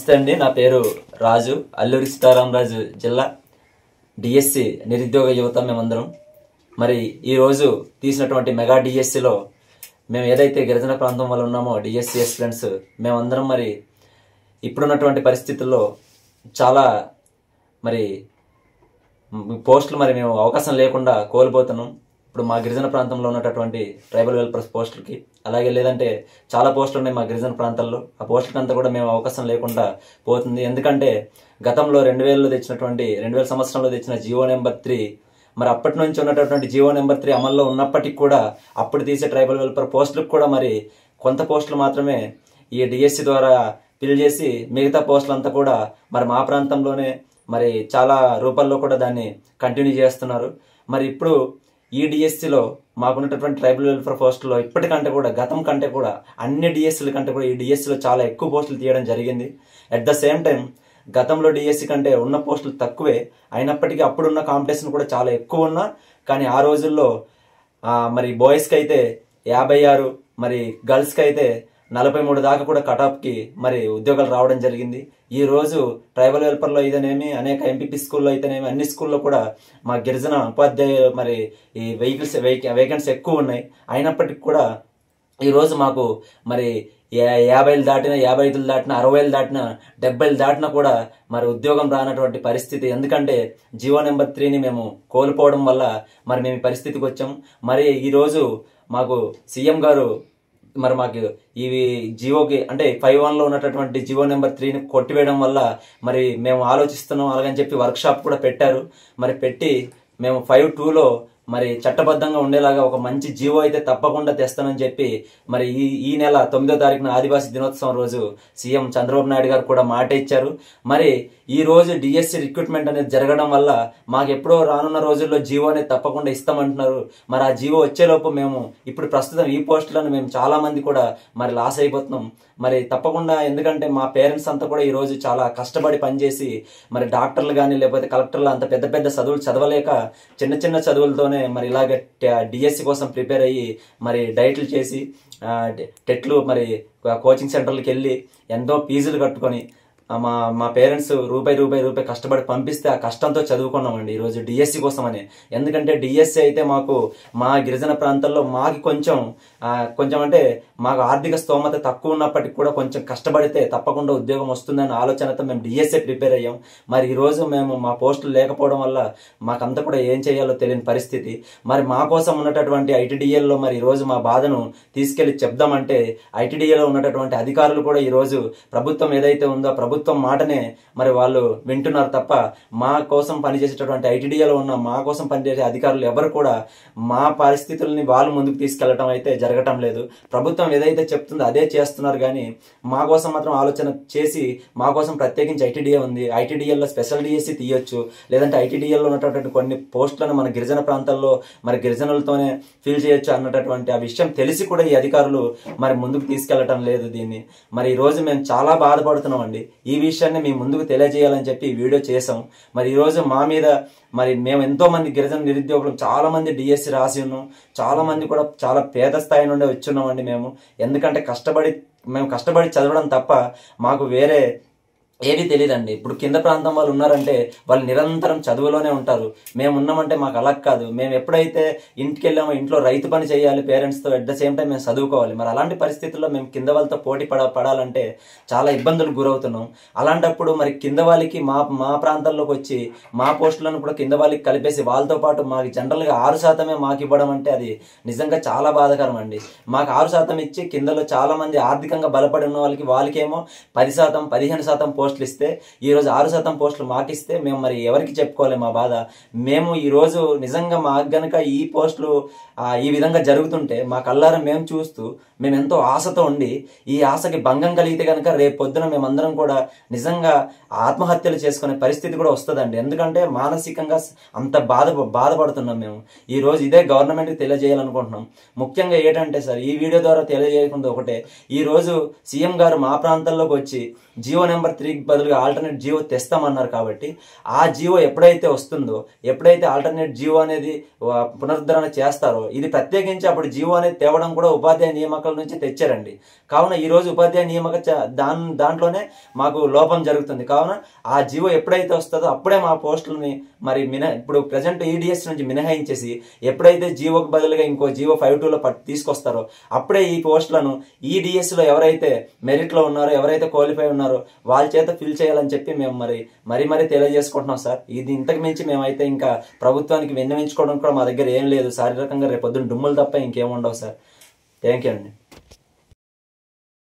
నమస్తే అండి, నా పేరు రాజు. అల్లూరి సీతారామరాజు జిల్లా డిఎస్సి నిరుద్యోగ యువత మేమందరం. మరి ఈరోజు తీసినటువంటి మెగా డిఎస్సిలో మేము ఏదైతే గిరిజన ప్రాంతం వల్ల ఉన్నామో డిఎస్సి స్టూడెంట్స్ మేమందరం మరి ఇప్పుడున్నటువంటి పరిస్థితుల్లో చాలా మరి పోస్టులు మరి మేము అవకాశం లేకుండా కోల్పోతున్నాం. ఇప్పుడు మా గిరిజన ప్రాంతంలో ఉన్నటువంటి ట్రైబల్ వెల్ఫేర్ పోస్టులకి, అలాగే లేదంటే చాలా పోస్టులు ఉన్నాయి మా గిరిజన ప్రాంతాల్లో. ఆ పోస్టులకంతా కూడా మేము అవకాశం లేకుండా పోతుంది. ఎందుకంటే గతంలో 2000 తెచ్చినటువంటి 2000 సంవత్సరంలో తెచ్చిన జియో నెంబర్ 3 మరి అప్పటి నుంచి ఉన్నటువంటి జియో నెంబర్ 3 అమల్లో ఉన్నప్పటికీ కూడా అప్పుడు తీసే ట్రైబల్ వెల్ఫేర్ పోస్టులకు కూడా మరి కొంత పోస్టులు మాత్రమే ఈ డిఎస్సి ద్వారా ఫిల్ చేసి మిగతా పోస్టులంతా కూడా మరి మా ప్రాంతంలోనే మరి చాలా రూపాల్లో కూడా దాన్ని కంటిన్యూ చేస్తున్నారు. మరి ఇప్పుడు ఈ డిఎస్సిలో మాకున్నటువంటి ట్రైబల్ వెల్ఫేర్ పోస్టులో ఇప్పటికంటే కూడా గతం కంటే కూడా అన్ని డిఎస్సీల కంటే కూడా ఈ డిఎస్సిలో చాలా ఎక్కువ పోస్టులు తీయడం జరిగింది. అట్ ద సేమ్ టైం గతంలో డిఎస్సి కంటే ఉన్న పోస్టులు తక్కువే అయినప్పటికీ అప్పుడున్న కాంపిటీషన్ కూడా చాలా ఎక్కువ ఉన్నా, కానీ ఆ రోజుల్లో మరి బాయ్స్కి అయితే 56, మరి గర్ల్స్కి అయితే 43 దాకా కూడా కటాఫ్కి మరి ఉద్యోగాలు రావడం జరిగింది. ఈ రోజు ట్రైబల్ వెల్ఫేర్లో అయితేనేమి, అనేక ఎంపీపీ స్కూల్లో అయితేనేమి, అన్ని స్కూల్లో కూడా మా గిరిజన ఉపాధ్యాయులు మరి ఈ వేకెన్సీ ఎక్కువ ఉన్నాయి. అయినప్పటికీ కూడా ఈరోజు మాకు మరి 50 దాటిన, 55 దాటిన, 60 దాటిన, 70 దాటినా కూడా మరి ఉద్యోగం రానటువంటి పరిస్థితి. ఎందుకంటే జియో నెంబర్ 3ని మేము కోల్పోవడం వల్ల మరి మేము ఈ పరిస్థితికి వచ్చాం. మరి ఈరోజు మాకు సీఎం గారు మరి మాకు ఇవి జియోకి అంటే 5.1లో ఉన్నటువంటి జియో నెంబర్ 3ని కొట్టివేయడం వల్ల మరి మేము ఆలోచిస్తున్నాం అలాగని చెప్పి వర్క్షాప్ కూడా పెట్టారు. మరి పెట్టి మేము 5.2లో మరి చట్టబద్ధంగా ఉండేలాగా ఒక మంచి జియో అయితే తప్పకుండా తెస్తానని చెప్పి మరి ఈ నెల 9వ తారీఖున ఆదివాసీ దినోత్సవం రోజు సీఎం చంద్రబాబు నాయుడు గారు కూడా మాట ఇచ్చారు. మరి ఈ రోజు డిఎస్సి రిక్రూట్మెంట్ అనేది జరగడం వల్ల మాకు ఎప్పుడో రానున్న రోజుల్లో జియో అనేది తప్పకుండా ఇస్తామంటున్నారు. మరి ఆ జియో వచ్చేలోపు మేము ఇప్పుడు ప్రస్తుతం ఈ పోస్టులను మేము చాలా మంది కూడా మరి లాస్ అయిపోతున్నాం. మరి తప్పకుండా, ఎందుకంటే మా పేరెంట్స్ అంతా కూడా ఈ రోజు చాలా కష్టపడి పనిచేసి మరి డాక్టర్లు కానీ లేకపోతే కలెక్టర్లు అంత పెద్ద పెద్ద చదువులు చదవలేక చిన్న చిన్న చదువులతోనే మరి ఇలాగే డిఎస్సి కోసం ప్రిపేర్ అయ్యి మరి డైట్లు చేసి టెట్లు మరి కోచింగ్ సెంటర్లకు వెళ్ళి ఎంతో ఫీజులు కట్టుకొని మా పేరెంట్స్ రూపాయి కష్టపడి పంపిస్తే ఆ కష్టంతో చదువుకున్నామండి ఈరోజు డిఎస్సి కోసం అని. ఎందుకంటే డిఎస్సి అయితే మాకు మా గిరిజన ప్రాంతాల్లో మాకు కొంచెం అంటే మాకు ఆర్థిక స్తోమత తక్కువ ఉన్నప్పటికీ కూడా కొంచెం కష్టపడితే తప్పకుండా ఉద్యోగం వస్తుందనే ఆలోచనతో మేము డిఎస్సి ప్రిపేర్ అయ్యాం. మరి ఈరోజు మేము మా పోస్టులు లేకపోవడం వల్ల మాకంతా కూడా ఏం చేయాలో తెలియని పరిస్థితి. మరి మా కోసం ఉన్నటువంటి ఐటీడీఏలో మరి ఈరోజు మా బాధను తీసుకెళ్లి చెప్దామంటే ఐటీడీఏలో ఉన్నటువంటి అధికారులు కూడా ఈరోజు ప్రభుత్వం ఏదైతే ఉందో ప్రభుత్వం మాటనే మరి వాళ్ళు వింటున్నారు తప్ప మా కోసం పనిచేసేటటువంటి ఐటీడీఏలో ఉన్న మా కోసం పనిచేసే అధికారులు ఎవరు కూడా మా పరిస్థితుల్ని వాళ్ళు ముందుకు తీసుకెళ్లడం అయితే జరగటం లేదు. ప్రభుత్వం ఏదైతే చెప్తుందో అదే చేస్తున్నారు, కానీ మా కోసం మాత్రం ఆలోచన చేసి మా కోసం ప్రత్యేకించి ఐటీడీఏ ఉంది, ఐటీడీఏలో స్పెషల్ డిఎస్సి తీయొచ్చు, లేదంటే ఐటీడీఏలో ఉన్నటువంటి కొన్ని పోస్టులను మన గిరిజన ప్రాంతాల్లో మరి గిరిజనులతోనే ఫిల్ చేయొచ్చు అన్నటువంటి ఆ విషయం తెలిసి కూడా ఈ అధికారులు మరి ముందుకు తీసుకెళ్లటం లేదు దీన్ని. మరి ఈ రోజు మేము చాలా బాధపడుతున్నాం అండి. ఈ విషయాన్ని మేము ముందుకు తెలియజేయాలని చెప్పి ఈ వీడియో చేసాం. మరి ఈరోజు మా మీద మరి మేము ఎంతో మంది గిరిజన నిరుద్యోగులు చాలా మంది డిఎస్సి రాసి ఉన్నాం, చాలా మంది కూడా చాలా పేద స్థాయి నుండి వచ్చున్నామండి మేము. ఎందుకంటే మేము కష్టపడి చదవడం తప్ప మాకు వేరే ఏది తెలియదండి. ఇప్పుడు కింద ప్రాంతం వాళ్ళు ఉన్నారంటే వాళ్ళు నిరంతరం చదువులోనే ఉంటారు. మేము ఉన్నామంటే మాకు అలా కాదు. మేము ఎప్పుడైతే ఇంటికి వెళ్ళామో ఇంట్లో రైతు పని చేయాలి పేరెంట్స్తో, అట్ ద సేమ్ టైం మేము చదువుకోవాలి. మరి అలాంటి పరిస్థితుల్లో మేము కింద వాళ్ళతో పోటీ పడాలంటే చాలా ఇబ్బందులు గురవుతున్నాం. అలాంటప్పుడు మరి కింద వాళ్ళకి మా ప్రాంతాల్లోకి వచ్చి మా పోస్టులను కూడా కింద వాళ్ళకి కలిపేసి వాళ్ళతో పాటు మాకు జనరల్గా 6% మాకు ఇవ్వడం అంటే అది నిజంగా చాలా బాధాకరం అండి. మాకు 6% ఇచ్చి కిందలో చాలా మంది ఆర్థికంగా బలపడి ఉన్న వాళ్ళకేమో 10%, 15% పోస్టులు ఇస్తే ఈరోజు 6% పోస్టులు మాకిస్తే మేము మరి ఎవరికి చెప్పుకోవాలి మా బాధ. మేము ఈరోజు నిజంగా మాకు గనక ఈ పోస్టులు ఈ విధంగా జరుగుతుంటే మా కళ్ళారా మేము చూస్తూ మేము ఎంతో ఆశతో ఉండి ఈ ఆశకి భంగం కలిగితే కనుక రేపు పొద్దున మేమందరం కూడా నిజంగా ఆత్మహత్యలు చేసుకునే పరిస్థితి కూడా వస్తుందండి. ఎందుకంటే మానసికంగా అంత బాధపడుతున్నాం మేము. ఈ రోజు ఇదే గవర్నమెంట్కి తెలియజేయాలనుకుంటున్నాం. ముఖ్యంగా ఏంటంటే సార్, ఈ వీడియో ద్వారా తెలియజేయకుండా ఒకటే, ఈ రోజు సీఎం గారు మా ప్రాంతాల్లోకి వచ్చి జియో నెంబర్ 3 బదులుగా ఆల్టర్నేట్ జీవో తెస్తామన్నారు కాబట్టి ఆ జీవో ఎప్పుడైతే వస్తుందో, ఎప్పుడైతే ఆల్టర్నేట్ జీవో అనేది పునరుద్ధరణ చేస్తారో, ఇది ప్రత్యేకించి అప్పుడు జీవో అనేది తేవడం కూడా ఉపాధ్యాయ నియామకాల నుంచి తెచ్చారండి. కావున ఈ రోజు ఉపాధ్యాయ నియామక దాంట్లోనే మాకు లోపం జరుగుతుంది. కావున ఆ జీవో ఎప్పుడైతే వస్తుందో అప్పుడే మా పోస్టులని మరి ఇప్పుడు ప్రజెంట్ ఈడిఎస్ నుంచి మినహాయించేసి ఎప్పుడైతే జీవోకి బదులుగా ఇంకో జీవో 52లో తీసుకొస్తారో అప్పుడే ఈ పోస్టులను ఈడిఎస్ లో ఎవరైతే మెరిట్ లో ఉన్నారో, ఎవరైతే క్వాలిఫై ఉన్నారో వాళ్ళ చేత ఫిల్ చేయాలని చెప్పి మేము మరీ తెలియజేసుకుంటున్నాం సార్. ఇది ఇంతకు మించి మేమైతే ఇంకా ప్రభుత్వానికి విన్నవించుకోవడం కూడా మా దగ్గర ఏం లేదు. శారీరకంగా రేపొద్దున డుమ్ములు తప్ప ఇంకేం ఉండవు సార్. థ్యాంక్ యూ అండి.